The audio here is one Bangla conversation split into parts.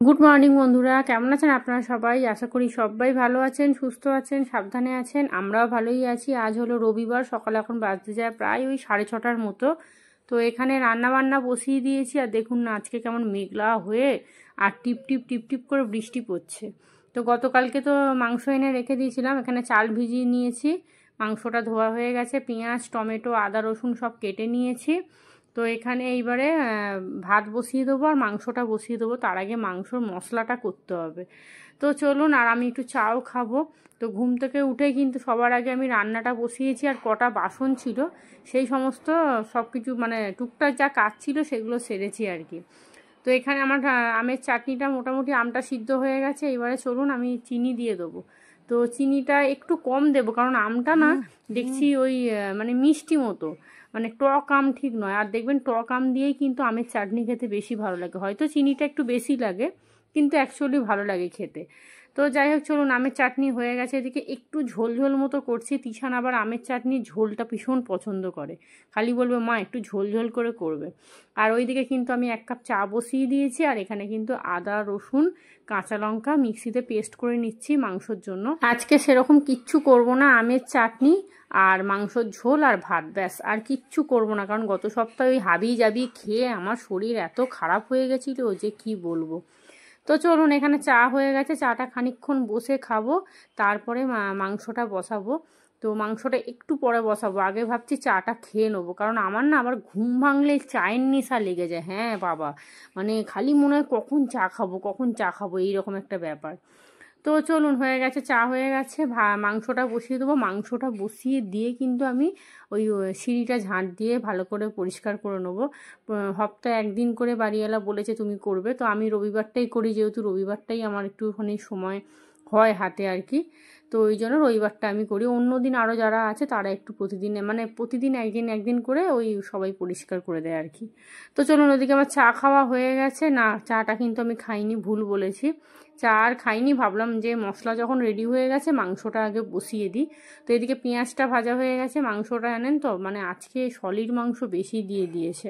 গুড মর্নিং বন্ধুরা, কেমন আছেন আপনারা সবাই? আশা করি সবাই ভালো আছেন, সুস্থ আছেন, সাবধানে আছেন। আমরাও ভালোই আছি। আজ হলো রবিবার, সকাল এখন বাজতে যায় প্রায় ওই 6:30টার মতো। তো এখানে রান্না বান্না বসিয়ে দিয়েছি। আর দেখুন না, আজকে কেমন মেঘলা হয়ে আর টিপ টিপ টিপ টিপ করে বৃষ্টি পড়ছে। তো গতকালকে তো মাংস এনে রেখে দিয়েছিলাম, এখানে চাল ভিজিয়ে নিয়েছি। মাংসটা ধোয়া হয়ে গেছে, পেঁয়াজ, টমেটো, আদা, রসুন সব কেটে নিয়েছি। তো এখানে এইবারে ভাত বসিয়ে দেবো আর মাংসটা বসিয়ে দেবো। তার আগে মাংসর মশলাটা করতে হবে। তো চলুন, আর আমি একটু চাও খাবো। তো ঘুম থেকে উঠে কিন্তু সবার আগে আমি রান্নাটা বসিয়েছি। আর কটা বাসন ছিল সেই সমস্ত সব কিছু মানে টুকটাক যা কাজ ছিল সেগুলো সেরেছি আর কি। তো এখানে আমার আমের চাটনিটা মোটামুটি আমটা সিদ্ধ হয়ে গেছে। এবারে চলুন আমি চিনি দিয়ে দেবো। তো চিনিটা একটু কম দেবো, কারণ আমটা না দেখছি ওই মানে মিষ্টি মতো, মানে টক আম ঠিক নয়। আর দেখবেন টক আম দিয়েই কিন্তু আমের চাটনি খেতে বেশি ভালো লাগে। হয়তো চিনিটা একটু বেশি লাগে, কিন্তু অ্যাকচুয়ালি ভালো লাগে খেতে। তো যাই হোক, চলুন, আমের চাটনি হয়ে গেছে। এদিকে একটু ঝোল ঝোল মতো করছি। তিশান আবার আমের চাটনির ঝোলটা ভীষণ পছন্দ করে, খালি বলবে মা একটু ঝোল ঝোল করে করবে। আর ওইদিকে কিন্তু আমি 1 কাপ চা বসিয়ে দিয়েছি। আর এখানে কিন্তু আদা, রসুন, কাঁচা লঙ্কা মিক্সিতে পেস্ট করে নিচ্ছি মাংসর জন্য। আজকে সেরকম কিচ্ছু করব না, আমের চাটনি আর মাংসর ঝোল আর ভাত, ব্যাস। আর কিচ্ছু করব না, কারণ গত সপ্তাহে ওই হাবি জাবি খেয়ে আমার শরীর এত খারাপ হয়ে গেছিলো যে কি বলবো। তো চলুন, এখানে চা হয়ে গেছে, চাটা খানিকক্ষণ বসে খাবো, তারপরে মাংসটা বসাবো। তো মাংসটা একটু পরে বসাবো, আগে ভাবছি চাটা খেয়ে নেবো, কারণ আমার না আবার ঘুম ভাঙলে চায়ের নেশা লেগে যায়। হ্যাঁ বাবা, মানে খালি মনে হয় কখন চা খাবো কখন চা খাবো, এইরকম একটা ব্যাপার। তো চলুন, হয়ে গেছে, চা হয়ে গেছে, মাংসটা বসিয়ে দেবো। মাংসটা বসিয়ে দিয়ে কিন্তু আমি ওই সিঁড়িটা ঝাঁট দিয়ে ভালো করে পরিষ্কার করে নেবো। সপ্তাহে একদিন করে বাড়িওয়ালা বলেছে তুমি করবে, তো আমি রবিবারটাই করি, যেহেতু রবিবারটাই আমার একটুখানি সময় হয় হাতে আর কি। তো ওই জন্য রবিবারটা আমি করি। অন্য দিন আরও যারা আছে তারা একটু প্রতিদিন মানে প্রতিদিন একদিন একদিন করে ওই সবাই পরিষ্কার করে দেয় আর কি। তো চলুন, ওদিকে আমার চা খাওয়া হয়ে গেছে। না, চাটা কিন্তু আমি খাইনি, ভুল বলেছি, চা আর খাইনি। ভাবলাম যে মশলা যখন রেডি হয়ে গেছে মাংসটা আগে বসিয়ে দিই। তো এদিকে পেঁয়াজটা ভাজা হয়ে গেছে। মাংসটা জানেন তো, মানে আজকে সলিড মাংস বেশি দিয়ে দিয়েছে,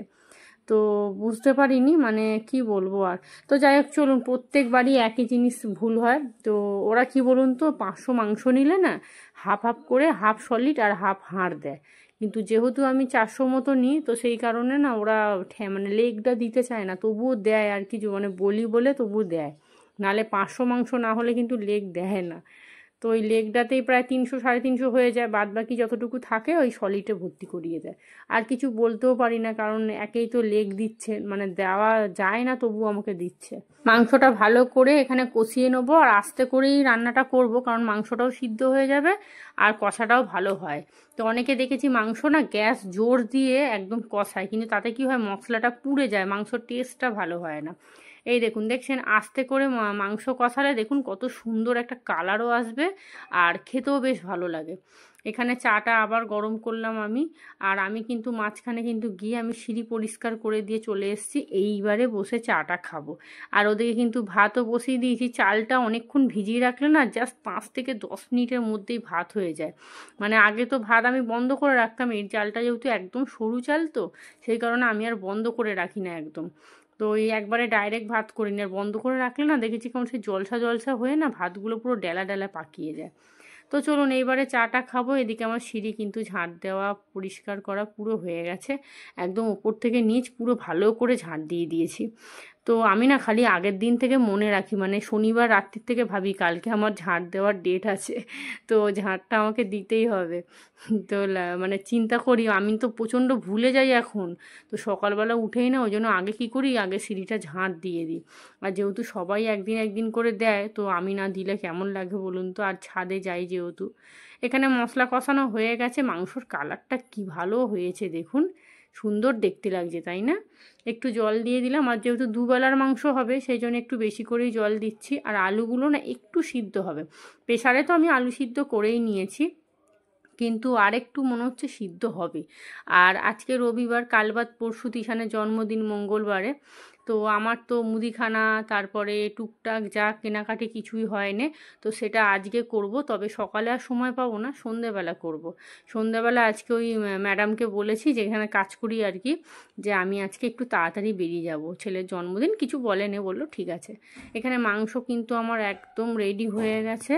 তো বুঝতে পারিনি, মানে কি বলবো আর। তো যাই হোক, চলুন, প্রত্যেকবারই একই জিনিস ভুল হয়। তো ওরা কি বলুন তো, 500 মাংস নিলে না হাফ হাফ করে, হাফ সলিড আর হাফ হাড় দেয়। কিন্তু যেহেতু আমি 400 মতো নিই, তো সেই কারণে না ওরা মানে লেগটা দিতে চায় না, তবুও দেয় আর কি, মানে বলি বলে তবু দেয়। নাহলে 500 মাংস না হলে কিন্তু লেগ দেয় না। তো ওই লেগটাতেই প্রায় 300 350 হয়ে যায়, বাদ বাকি যতটুকু থাকে ওই সলিডে ভর্তি করিয়ে দেয়। আর কিছু বলতেও পারি না, কারণ একেই তো লেগ দিচ্ছে, মানে দেওয়া যায় না তবু আমাকে দিচ্ছে। মাংসটা ভালো করে এখানে কষিয়ে নেবো, আর আস্তে করেই রান্নাটা করব, কারণ মাংসটাও সিদ্ধ হয়ে যাবে আর কষাটাও ভালো হয়। তো অনেকে দেখেছি মাংস না গ্যাস জোর দিয়ে একদম কষায়, কিন্তু তাতে কি হয়, মশলাটা পুড়ে যায়, মাংসর টেস্টটা ভালো হয় না। এই দেখুন, দেখছেন, আস্তে করে মাংস কষালে দেখুন কত সুন্দর একটা কালারও আসবে আর খেতেও বেশ ভালো লাগে। এখানে চাটা আবার গরম করলাম আমি। আর আমি কিন্তু মাঝখানে কিন্তু গিয়ে আমি সিঁড়ি পরিষ্কার করে দিয়ে চলে এসেছি, এইবারে বসে চাটা খাবো। আর ওদিকে কিন্তু ভাতও বসিয়ে দিয়েছি। চালটা অনেকক্ষণ ভিজিয়ে রাখলে না জাস্ট 5 থেকে 10 মিনিটের মধ্যেই ভাত হয়ে যায়। মানে আগে তো ভাত আমি বন্ধ করে রাখতাম, এই চালটা যেহেতু একদম সরু চাল, তো সেই কারণে আমি আর বন্ধ করে রাখি না একদম। তো ওই একবারে ডাইরেক্ট ভাত করি না, আর বন্ধ করে রাখলে না দেখেছি কেমন সেই জলসা জলসা হয়ে না ভাতগুলো পুরো ডেলা ডেলা পাকিয়ে যায়। তো চলুন, এইবারে চাটা খাবো। এদিকে আমার সিঁড়ি কিন্তু ঝাঁট দেওয়া পরিষ্কার করা পুরো হয়ে গেছে, একদম ওপর থেকে নিচ পুরো ভালো করে ঝাঁট দিয়ে দিয়েছি। তো আমি না খালি আগের দিন থেকে মনে রাখি, মানে শনিবার রাত্রির থেকে ভাবি কালকে আমার ঝাঁট দেওয়ার ডেট আছে, তো ঝাঁটটা আমাকে দিতেই হবে। তো মানে চিন্তা করি, আমি তো প্রচণ্ড ভুলে যাই এখন। তো সকালবেলা উঠেই না, ওই জন্য আগে কী করি, আগে সিঁড়িটা ঝাঁট দিয়ে দিই। আর যেহেতু সবাই একদিন একদিন করে দেয়, তো আমি না দিলে কেমন লাগে বলুন তো, আর ছাদে যাই যেহেতু। এখানে মশলা কষানো হয়ে গেছে, মাংসর কালারটা কি ভালো হয়েছে দেখুন, সুন্দর দেখতে লাগছে তাই না? একটু জল দিয়ে দিলাম, আর যেহেতু দুবেলার মাংস হবে সেই জন্য একটু বেশি করেই জল দিচ্ছি। আর আলুগুলো না একটু সিদ্ধ হবে, প্রেসারে তো আমি আলু সিদ্ধ করেই নিয়েছি, কিন্তু আরেকটু মনে হচ্ছে সিদ্ধ হবে। আর আজকে রবিবার, কাল বাদ পরশু তিশানের জন্মদিন মঙ্গলবারে। তো আমার তো মুদিখানা তারপরে টুকটাক যা কেনাকাটি কিছুই হয়নি, তো সেটা আজকে করব। তবে সকালে আর সময় পাবো না, সন্ধেবেলা করব। সন্ধেবেলা আজকে ওই ম্যাডামকে বলেছি, যেখানে কাজ করি আর কি, যে আমি আজকে একটু তাড়াতাড়ি বেরিয়ে যাব, ছেলের জন্মদিন, কিছু বলেনি, বললো ঠিক আছে। এখানে মাংস কিন্তু আমার একদম রেডি হয়ে গেছে।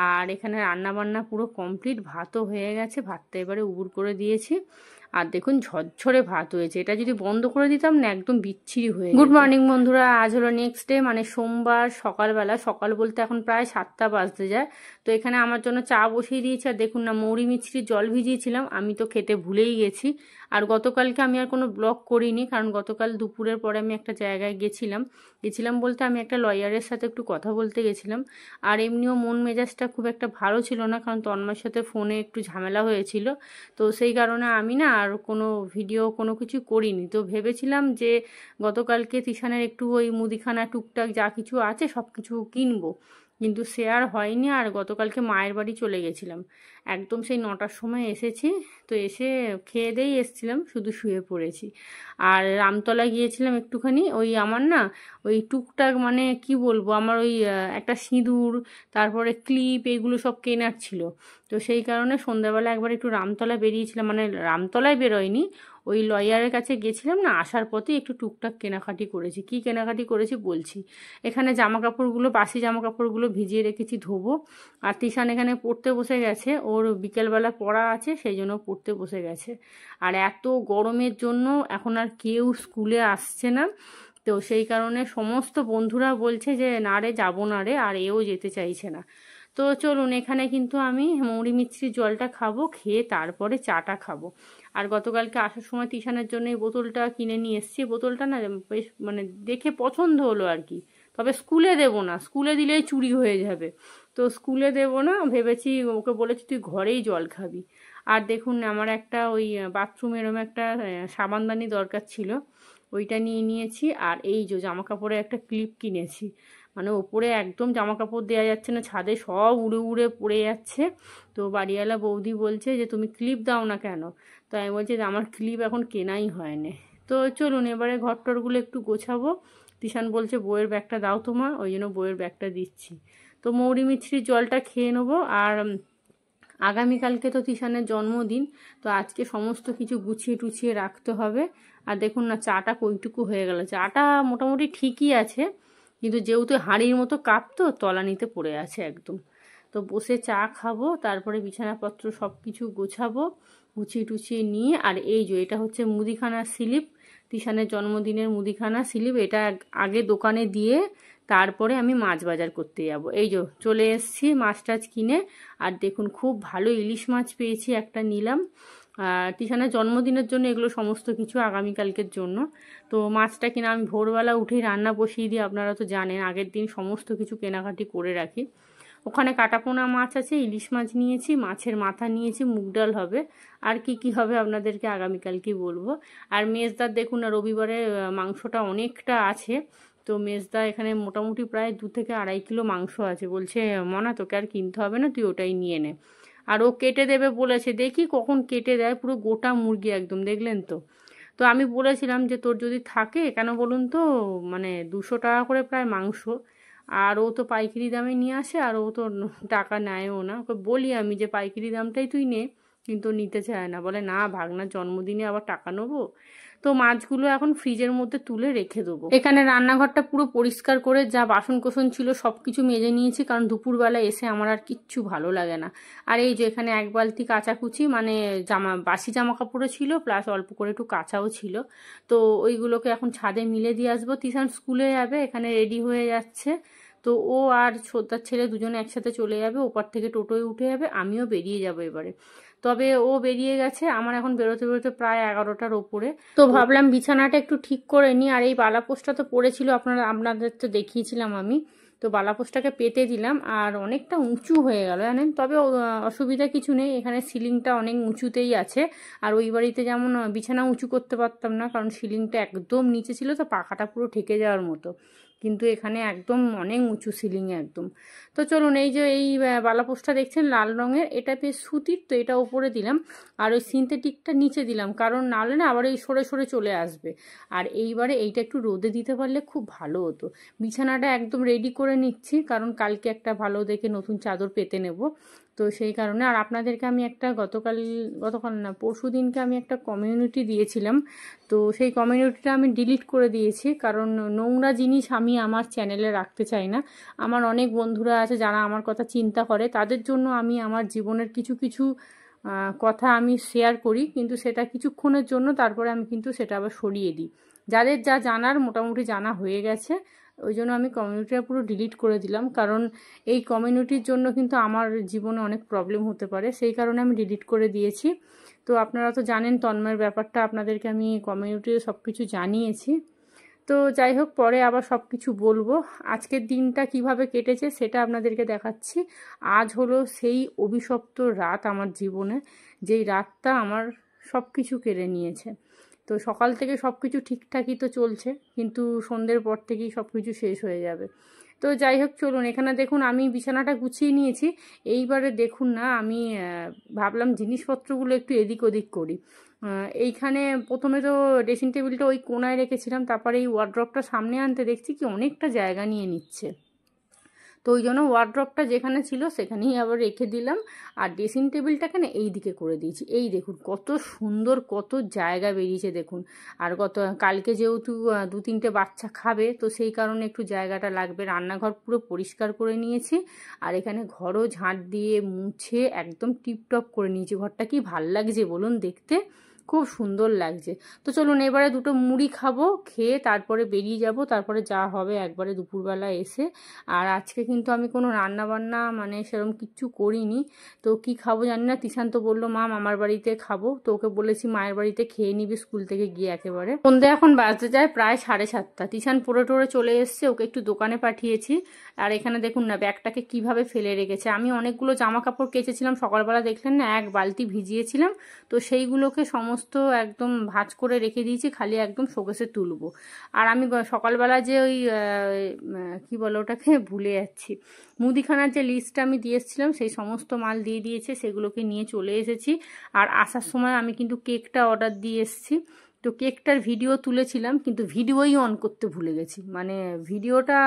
আর এখানে রান্নাবান্না পুরো কমপ্লিট, ভাতও হয়ে গেছে, ভাতটা এবারে উবুর করে দিয়েছি। আর দেখুন ঝরঝরে ভাত হয়েছে, এটা যদি বন্ধ করে দিতাম না একদম বিচ্ছিরি হয়ে যেত। গুড মর্নিং বন্ধুরা, আজ হলো নেক্সট ডে, মানে সোমবার সকালবেলা। সকাল বলতে এখন প্রায় 7টা বাজতে যায়। তো এখানে আমার জন্য চা বসিয়ে দিয়েছি। আর দেখুন না, মৌরি মিছরির জল ভিজিয়েছিলাম, আমি তো খেতে ভুলেই গেছি। আর গতকালকে আমি আর কোনো ব্লগ করিনি, কারণ গতকাল দুপুরের পরে আমি একটা জায়গায় গেছিলাম বলতে আমি একটা লয়ারের সাথে একটু কথা বলতে গেছিলাম। আর এমনিও মন মেজাজটা খুব একটা ভালো ছিল না, কারণ তন্ময়ের সাথে ফোনে একটু ঝামেলা হয়েছিল। তো সেই কারণে আমি না আর কোনো ভিডিও কোনো কিছু করিনি। তো ভেবেছিলাম যে গতকালকে তিশানের একটু ওই মুদিখানা টুকটাক যা কিছু আছে সব কিছু কিনবো, কিন্তু সে আর হয়নি। আর গতকালকে মায়ের বাড়ি চলে গেছিলাম, একদম সেই 9টার সময় এসেছি। তো এসে খেয়ে দিয়েই এসেছিলাম, শুধু শুয়ে পড়েছি। আর রামতলা গিয়েছিলাম একটুখানি, ওই আমার না ওই টুকটাক মানে কি বলবো, আমার ওই একটা সিঁদুর, তারপরে ক্লিপ, এগুলো সব কেনার ছিল। তো সেই কারণে সন্ধ্যাবেলা একবার একটু রামতলা বেরিয়েছিলাম, মানে রামতলায় বেরোয়নি, ওই লয়ারের কাছে গেছিলাম না, আসার পথে একটু টুকটাক কেনাকাটি করেছি। কি কেনাকাটি করেছি বলছি। এখানে জামা কাপড়গুলো, বাসি জামা কাপড়গুলো ভিজিয়ে রেখেছি ধোবো। আর তিশান এখানে পড়তে বসে গেছে, ওর বিকেলবেলা পড়া আছে, সেই জন্য পড়তে বসে গেছে। আর এত গরমের জন্য এখন আর কেউ স্কুলে আসছে না। তো সেই কারণে সমস্ত বন্ধুরা বলছে যে না রে, যাবো না রে, আর এও যেতে চাইছে না। তো চলুন, এখানে কিন্তু আমি মৌরি মিছরির জলটা খাবো, খেয়ে তারপরে চাটা খাবো। আর গতকালকে আসার সময় তিশানের জন্য এই বোতলটা কিনে নিয়ে এসেছি। বোতলটা না বেশ মানে দেখে পছন্দ হলো আর কি। তবে স্কুলে দেবো না, স্কুলে দিলেই চুরি হয়ে যাবে। তো স্কুলে দেবো না, ভেবেছি ওকে বলেছি তুই ঘরেই জল খাবি। আর দেখুন, আমার একটা ওই বাথরুমে এরম একটা সাবানদানি দরকার ছিল, ওইটা নিয়ে নিয়েছি। আর এই যে জামা কাপড়ের একটা ক্লিপ কিনেছি, মানে ওপরে একদম জামা কাপড় দেওয়া যাচ্ছে না, ছাদে সব উড়ে উড়ে পড়ে যাচ্ছে। তো বাড়িওয়ালা বৌদি বলছে যে তুমি ক্লিপ দাও না কেন? তো আমি বলছি যে আমার ক্লিপ এখন কেনাই হয়নি। তো চলুন এবারে ঘরটরগুলো একটু গোছাবো। তিশান বলছে বইয়ের ব্যাগটা দাও তোমার, ওই জন্য বইয়ের ব্যাগটা দিচ্ছি। তো মৌরি মিছরির জলটা খেয়ে নেবো। আর আগামীকালকে তো তিশানের জন্মদিন, তো আজকে সমস্ত কিছু গুছিয়ে টুছিয়ে রাখতে হবে। আর দেখুন না, চাটা কইটুকু হয়ে গেল। চাটা মোটামুটি ঠিকই আছে, কিন্তু যেহেতু হাঁড়ির মতো কাপ তো তলানিতে পড়ে আছে একদম। তো বসে চা খাবো, তারপরে বিছানাপত্র সব কিছু গোছাবো, গুছিয়ে টুছিয়ে নিয়ে। আর এই যে এটা হচ্ছে মুদিখানার স্লিপ, তিশানের জন্মদিনের মুদিখানা স্লিপ। এটা আগে দোকানে দিয়ে তারপরে আমি মাছ বাজার করতে যাব। এই যে চলে এসেছি মাছ টাছ কিনে। আর দেখুন খুব ভালো ইলিশ মাছ পেয়েছি, একটা নিলাম। তিশানের জন্মদিনের জন্য এগুলো সমস্ত কিছু, আগামীকালকের জন্য। তো মাছটা কিনা আমি ভোরবেলা উঠেই রান্না বসিয়ে দিই, আপনারা তো জানেন আগের দিন সমস্ত কিছু কেনাকাটি করে রাখি। ওখানে কাটাপোনা মাছ আছে, ইলিশ মাছ নিয়েছি, মাছের মাথা নিয়েছি, মুগ ডাল হবে। আর কি কি হবে আপনাদেরকে আগামীকালকেই বলবো। আর মেজদার দেখুন না, রবিবারে মাংসটা অনেকটা আছে। তো মেজদা এখানে মোটামুটি প্রায় 2 থেকে 2.5 কিলো মাংস আছে, বলছে মনা তোকে আর কিনতে হবে না, তুই ওটাই নিয়ে নে। আর ও কেটে দেবে বলেছে, দেখি কখন কেটে দেয়, পুরো গোটা মুরগি একদম, দেখলেন তো। তো আমি বলেছিলাম যে তোর যদি থাকে, কেন বলুন তো, মানে 200 টাকা করে প্রায় মাংস। আর ও তো পাইকারি দামে নিয়ে আসে, আর ও তো টাকা নেয়ও না। ওকে বলি আমি যে পাইকারি দামটাই তুই নে, কিন্তু নিতে চায় না, বলে না ভাগনার জন্মদিনে আবার টাকা নেবো। তো মাছগুলো এখন ফ্রিজের মধ্যে তুলে রেখে দেবো। এখানে রান্নাঘরটা পুরো পরিষ্কার করে যা বাসন কোসন ছিল সব কিছু মেজে নিয়েছি, কারণ দুপুরবেলা এসে আমার আর কিচ্ছু ভালো লাগে না। আর এই যে এখানে 1 বালতি কাচাকুচি, মানে বাসি জামা কাপড়ও ছিল, প্লাস অল্প করে একটু কাঁচাও ছিল। তো ওইগুলোকে এখন ছাদে মিলে দিয়ে আসবো। তিশান স্কুলে যাবে, এখানে রেডি হয়ে যাচ্ছে। তো ও আর ছোটার ছেলে দুজনে একসাথে চলে যাবে, ওপার থেকে টোটোয় উঠে যাবে, আমিও বেরিয়ে যাবো এবারে। তবে ও বেরিয়ে গেছে, আমার এখন বেরোতে বেরোতে প্রায় 11টার ওপরে। তো ভাবলাম বিছানাটা একটু ঠিক করে নিই। আর এই বালাপোস্টটা তো পড়েছিল, আপনাদের তো দেখিয়েছিলাম আমি। তো বালাপোস্টটাকে পেতে দিলাম, আর অনেকটা উঁচু হয়ে গেল জানেন। তবে অসুবিধা কিছু নেই, এখানে সিলিংটা অনেক উঁচুতেই আছে। আর ওই বাড়িতে যেমন বিছানা উঁচু করতে পারতাম না, কারণ সিলিংটা একদম নিচে ছিল, তো পাখাটা পুরো ঠেকে যাওয়ার মতো। কিন্তু এখানে একদম অনেক উঁচু সিলিংয়ে একদম। তো চলুন, এই যে এই বালাপোস্টটা দেখছেন লাল রঙের, এটা বেশ সুতির, তো এটা উপরে দিলাম আর ওই সিনথেটিকটা নিচে দিলাম, কারণ নাহলে না আবার এই সরে সরে চলে আসবে। আর এইবারে এইটা একটু রোদে দিতে পারলে খুব ভালো হতো। বিছানাটা একদম রেডি করে নিচ্ছি, কারণ কালকে একটা ভালো দেখে নতুন চাদর পেতে নেব। তো সেই কারণে আর আপনাদেরকে আমি একটা গতকাল না পরশু দিনকে আমি একটা কমিউনিটি দিয়েছিলাম, তো সেই কমিউনিটিটা আমি ডিলিট করে দিয়েছি, কারণ নোংরা জিনিস আমি আমার চ্যানেলে রাখতে চাই না। আমার অনেক বন্ধুরা আছে যারা আমার কথা চিন্তা করে, তাদের জন্য আমি আমার জীবনের কিছু কিছু কথা আমি শেয়ার করি, কিন্তু সেটা কিছুক্ষণের জন্য, তারপরে আমি কিন্তু সেটা আবার সরিয়ে দিই। যাদের যা জানার মোটামুটি জানা হয়ে গেছে, ওই জন্য আমি কমিউনিটিটা পুরো ডিলিট করে দিলাম, কারণ এই কমিউনিটির জন্য কিন্তু আমার জীবনে অনেক প্রবলেম হতে পারে, সেই কারণে আমি ডিলিট করে দিয়েছি। তো আপনারা তো জানেন তন্ময়ের ব্যাপারটা, আপনাদেরকে আমি কমিউনিটিতে সব কিছু জানিয়েছি। তো যাই হোক, পরে আবার সব কিছু বলবো। আজকের দিনটা কিভাবে কেটেছে সেটা আপনাদেরকে দেখাচ্ছি। আজ হলো সেই অভিশপ্ত রাত আমার জীবনে, যেই রাতটা আমার সব কিছু কেড়ে নিয়েছে। তো সকাল থেকে সব কিছু ঠিকঠাকই তো চলছে, কিন্তু সন্ধ্যের পর থেকেই সব কিছু শেষ হয়ে যাবে। তো যাই হোক, চলুন, এখানে দেখুন আমি বিছানাটা গুছিয়ে নিয়েছি। এইবারে দেখুন না, আমি ভাবলাম জিনিসপত্রগুলো একটু এদিক ওদিক করি। এইখানে প্রথমে তো ড্রেসিং টেবিলটা ওই কোনায় রেখেছিলাম, তারপরে এই ওয়ার্ড্রপটা সামনে আনতে দেখছি কি অনেকটা জায়গা নিয়ে নিচ্ছে। তো ওই জন্য ওয়ার্ড্রপটা যেখানে ছিল সেখানেই আবার রেখে দিলাম, আর ড্রেসিং টেবিলটাকে না এই দিকে করে দিয়েছি। এই দেখুন কত সুন্দর, কত জায়গা বেরিয়েছে দেখুন। আর কালকে যেহেতু 2-3টে বাচ্চা খাবে, তো সেই কারণে একটু জায়গাটা লাগবে। রান্নাঘর পুরো পরিষ্কার করে নিয়েছি, আর এখানে ঘরও ঝাঁট দিয়ে মুছে একদম টিপটপ করে নিয়েছি। ঘরটা কি ভাল লাগছে বলুন দেখতে, খুব সুন্দর লাগছে। তো চলুন এবারে দুটো মুড়ি খাবো, খেয়ে তারপরে বেরিয়ে যাব, তারপরে যা হবে একবারে দুপুরবেলা এসে। আর আজকে কিন্তু আমি কোনো রান্না বান্না মানে সেরকম কিচ্ছু করিনি। তো কি খাবো জানি না, তিশান তো বললো মা মামার বাড়িতে খাবো, তো ওকে বলেছি মায়ের বাড়িতে খেয়ে নিবি স্কুল থেকে গিয়ে একেবারে। সন্ধ্যে এখন বাজতে যায় প্রায় 7:30। তিশান পড়ে টোরে চলে এসছে, ওকে একটু দোকানে পাঠিয়েছি। আর এখানে দেখুন না ব্যাগটাকে কিভাবে ফেলে রেখেছে। আমি অনেকগুলো জামা কাপড় কেচেছিলাম সকালবেলা, দেখলেন না 1 বালতি ভিজিয়েছিলাম, তো সেইগুলোকে সমস্ত একদম ভাঁজ করে রেখে দিয়েছি, খালি একদম শোকেসে তুলবো। আর আমি সকালবেলা যে ওই কি বলো ওটাকে ভুলে যাচ্ছি, মুদিখানার যে লিস্টটা আমি দিয়ে এসেছিলাম সেই সমস্ত মাল দিয়ে দিয়েছে, সেগুলোকে নিয়ে চলে এসেছি। আর আসার সময় আমি কিন্তু কেকটা অর্ডার দিয়ে এসেছি। তো কেকটার ভিডিও তুলেছিলাম, কিন্তু ভিডিওই অন করতে ভুলে গেছি, মানে ভিডিওটা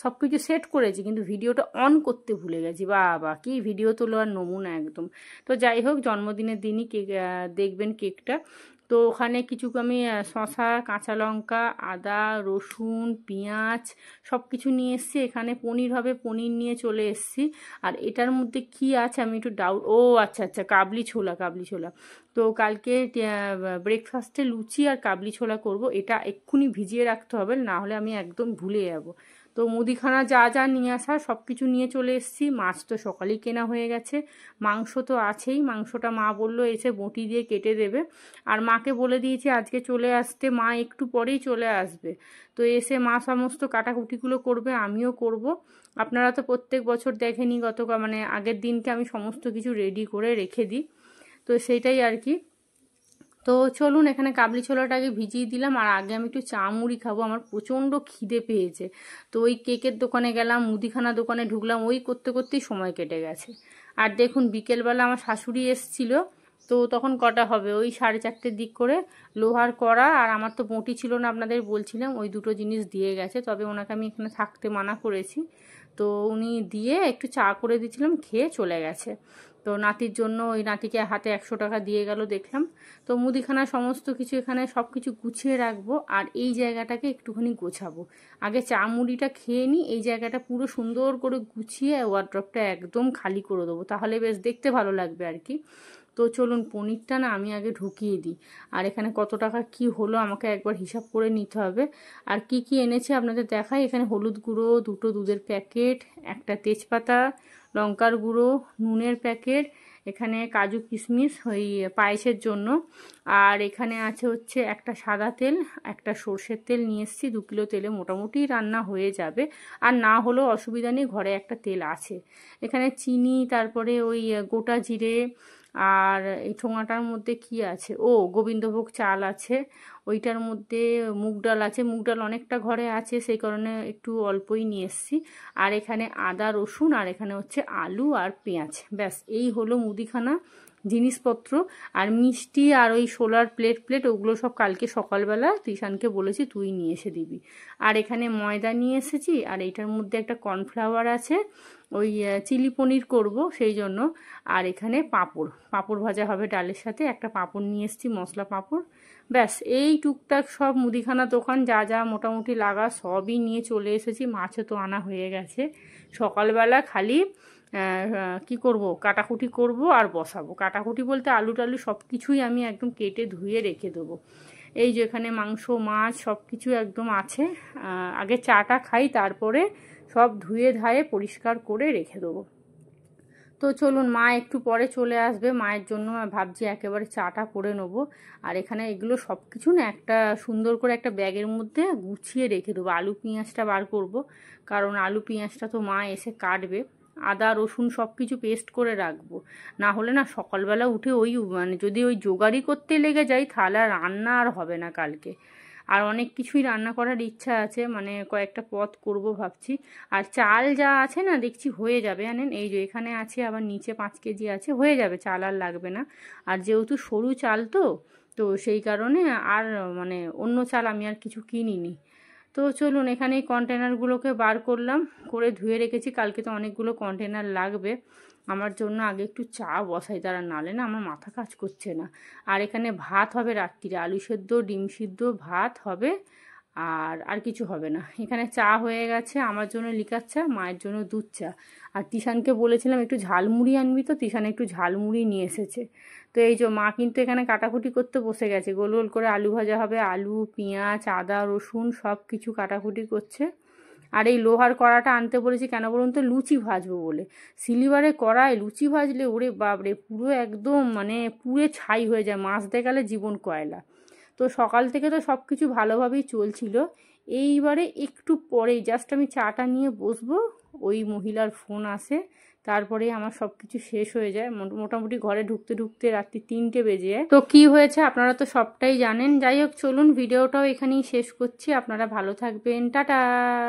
সব কিছু সেট করেছি কিন্তু ভিডিওটা অন করতে ভুলে গেছি। বাবা কি ভিডিও তোলার নমুনা একদম। তো যাই হোক, জন্মদিনের দিনই কেক দেখবেন কেকটা। তো ওখানে কিছু আমি শসা, কাঁচা লঙ্কা, আদা, রসুন, পেঁয়াজ সব কিছু নিয়ে এসেছি। এখানে পনির হবে, পনির নিয়ে চলে এসেছি। আর এটার মধ্যে কি আছে আমি একটু ডাউট, ও আচ্ছা আচ্ছা কাবলি ছোলা, কাবলি ছোলা। তো কালকে ব্রেকফাস্টে লুচি আর কাবলি ছোলা করব, এটা এক্ষুনি ভিজিয়ে রাখতে হবে, না হলে আমি একদম ভুলে যাব। তো মুদিখানা যা যা নিয়ে আসা সব কিছু নিয়ে চলে এসেছি। মাছ তো সকালেই কেনা হয়ে গেছে, মাংস তো আছেই, মাংসটা মা বললো এসে বটি দিয়ে কেটে দেবে। আর মাকে বলে দিয়েছি আজকে চলে আসতে, মা একটু পরেই চলে আসবে। তো এসে মা সমস্ত কাটাকুটিগুলো করবে, আমিও করব। আপনারা তো প্রত্যেক বছর দেখেনি, মানে আগের দিনকে আমি সমস্ত কিছু রেডি করে রেখে দিই, তো সেইটাই আর কি। তো চলুন, এখানে কাবলি ছোলাটাকে ভিজিয়ে দিলাম, আর আগে আমি একটু চা মুড়ি খাবো, আমার প্রচণ্ড খিদে পেয়েছে। তো ওই কেকের দোকানে গেলাম, মুদিখানা দোকানে ঢুকলাম, ওই করতে করতেই সময় কেটে গেছে। আর দেখুন বিকেলবেলা আমার শাশুড়ি এসছিল, তো তখন কটা হবে ওই 4:30-র দিক করে। লোহার কড়া আর আমার তো বঁটি ছিল না, আপনাদের বলছিলাম, ওই দুটো জিনিস দিয়ে গেছে। তবে ওনাকে আমি এখানে থাকতে মানা করেছি, তো উনি দিয়ে একটু চা করে দিয়েছিলাম, খেয়ে চলে গেছে। তো নাতির জন্য ওই নাতিকে হাতে 100 টাকা দিয়ে গেল দেখলাম। তো মুদিখানা সমস্ত কিছু এখানে সব কিছু গুছিয়ে রাখবো, আর এই জায়গাটাকে একটুখানি গোছাবো। আগে চা মুড়িটা খেয়ে নিই, এই জায়গাটা পুরো সুন্দর করে গুছিয়ে ওয়ার্ড্রপটা একদম খালি করে দেবো, তাহলে বেশ দেখতে ভালো লাগবে আর কি। তো চলুন পনিরটা না আমি আগে ঢুকিয়ে দিই। আর এখানে কত টাকা কি হলো আমাকে একবার হিসাব করে নিতে হবে। আর কি কি এনেছে আপনাদের দেখাই, এখানে হলুদ গুঁড়ো, 2টো দুধের প্যাকেট, একটা তেজপাতা, লঙ্কার গুঁড়ো, নুনের প্যাকেট, এখানে কাজু কিশমিশ ওই পায়েসের জন্য, আর এখানে আছে হচ্ছে একটা সাদা তেল, একটা সর্ষের তেল নিয়ে এসেছি। 2 কিলো তেলে মোটামুটি রান্না হয়ে যাবে, আর না হলেও অসুবিধা নেই, ঘরে একটা তেল আছে। এখানে চিনি, তারপরে ওই গোটা জিরে, আর এই ঠোঙাটার মধ্যে কি আছে, ও গোবিন্দভোগ চাল আছে, ওইটার মধ্যে মুগ ডাল আছে। মুগ ডাল অনেকটা ঘরে আছে, সেই কারণে একটু অল্পই নিয়ে এসেছি। আর এখানে আদা রসুন, আর এখানে হচ্ছে আলু আর পেঁয়াজ। ব্যাস এই হলো মুদিখানা জিনিসপত্র। আর মিষ্টি আর ওই সোলার প্লেট ওগুলো সব কালকে সকালবেলা তিশানকে বলেছি তুই নিয়ে এসে দিবি। আর এখানে ময়দা নিয়ে এসেছি, আর এইটার মধ্যে একটা কর্নফ্লাওয়ার আছে, ওই চিলি পনির করব সেই জন্য। আর এখানে পাঁপড় ভাজা হবে ডালের সাথে, একটা পাঁপড় নিয়ে এসেছি, মশলা পাঁপড়। ব্যাস এই টুকটাক সব মুদিখানা দোকান যা যা মোটামুটি লাগা সবই নিয়ে চলে এসেছি। মাছও তো আনা হয়ে গেছে। সকালবেলা খালি কি করব, কাটাকুটি করব আর বসাবো। কাটাকুটি বলতে আলু টালু সব কিছুই আমি একদম কেটে ধুয়ে রেখে দেবো। এই যে এখানে মাংস মাছ সব কিছু একদম আছে। আগে চাটা খাই, তারপরে সব ধুয়ে ধায়ে পরিষ্কার করে রেখে দেবো। তো চলুন, মা একটু পরে চলে আসবে, মায়ের জন্য ভাবছি একেবারে চাটা করে নেবো। আর এখানে এগুলো সব কিছু না একটা সুন্দর করে একটা ব্যাগের মধ্যে গুছিয়ে রেখে দেবো। আলু পেঁয়াজটা বার করব, কারণ আলু পেঁয়াজটা তো মা এসে কাটবে। আদা রসুন সব কিছু পেস্ট করে রাখবো, না হলে না সকালবেলা উঠে ওই মানে যদি ওই জোগাড়ি করতে লেগে যাই তাহলে আর রান্না আর হবে না কালকে। আর অনেক কিছুই রান্না করার ইচ্ছা আছে, মানে কয়েকটা পদ করব ভাবছি। আর চাল যা আছে না দেখছি হয়ে যাবে, জানেন এই যে এখানে আছে, আবার নিচে 5 কেজি আছে, হয়ে যাবে, চাল আর লাগবে না। আর যেহেতু সরু চাল তো তো সেই কারণে আর মানে অন্য চাল আমি আর কিছু কিনিনি। তো চলুন, এখানে এই কন্টেনারগুলোকে বার করলাম, করে ধুয়ে রেখেছি। কালকে তো অনেকগুলো কন্টেনার লাগবে আমার জন্য। আগে একটু চা বসাই, তারা নালে না আমার মাথা কাজ করছে না। আর এখানে ভাত হবে রাত্রিরে, আলু সেদ্ধ ডিম সিদ্ধ ভাত হবে, আর কিছু হবে না। এখানে চা হয়ে গেছে, আমার জন্য লিকার চা, মায়ের জন্য দুধ চা। আর তিশানকে বলেছিলাম একটু ঝালমুড়ি আনবি, তো তিশান একটু ঝালমুড়ি নিয়ে এসেছে। তো এই যে মা কিন্তু এখানে কাটাকুটি করতে বসে গেছে, গোল গোল করে আলু ভাজা হবে, আলু পেঁয়াজ আদা রসুন সব কিছু কাটাকুটি করছে। আর এই লোহার কড়াটা আনতে বলেছি কেন বলুন তো, লুচি ভাজবো বলে। সিলিভারে কড়ায় লুচি ভাজলে ওরে বাপরে পুরো একদম মানে পুড়ে ছাই হয়ে যায়, মাছতে গেলে জীবন কয়লা। তো সকাল থেকে তো সব কিছু ভালোভাবেই চলছিল, এইবারে একটু পরেই জাস্ট আমি চাটা নিয়ে বসবো, ওই মহিলার ফোন আসে, তারপরে আমার সব কিছু শেষ হয়ে যায়। মোটামুটি ঘরে ঢুকতে ঢুকতে রাত্রি 3টে বেজে যায়। তো কি হয়েছে আপনারা তো সবটাই জানেন। যাই হোক চলুন, ভিডিওটাও এখানেই শেষ করছি। আপনারা ভালো থাকবেন, টাটা।